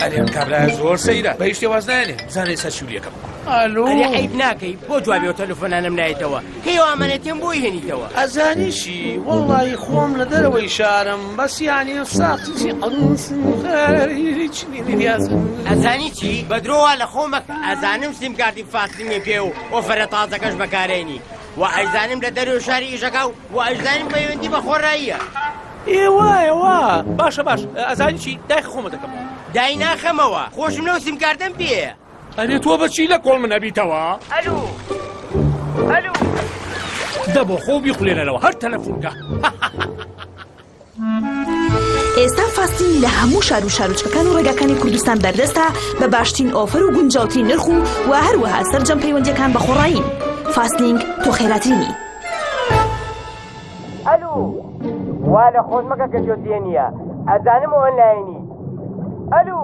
ئەریان کابرای زۆر سەیرە بە هیچ شێواز نایەنێ بزانێ سەرچووریەکەم. ئالۆ ئەرێ عیب ناکەی بۆ جوابێ تەلەفۆنانم نایێتەوە هێوا ئەمانەتێم بۆی هێنیتەوە. ئەزانیشی وەڵڵی خۆم لە دەرەوەی شارم بەسیانی ساقی ئەزانی چی بەدرۆوە لە خۆمەک ئەزانم سیمکارتی فاستینی پێ و ئۆفەرە تازەکەش بەکارێنی و ئەزانم لە دەرەوە شاری ئیشەکە و ئەزانم پەیوەندی بە خۆڕاییە. ئێوایەوە باشە باش ئەزانی چی دای خۆمە دەکەم دای ناخەمەوە خۆشم لەو سیمکارتم پێ. ئەرێ تۆ بەچی لە کۆڵ من نەبیتەوە؟ ئەلو ئەلو دەبۆ خۆ بیخولێنەرەوە هەر تەلەفۆنکە. ئێستا فاستین لە هەموو شار و شارۆچکەکان و ڕێگاکانی کوردستان بەردەستە بە باشترین ئۆفەر و گونجاوترین نرخ و هەروەها سەرجەم پەیوەندیەکان بە خۆڕایین. فاستلینک تۆ خێراترینی. ئەلو وا لە خۆت مەکە کە جۆ دێنیە ئەزانم ئۆنلاینی. ئەلو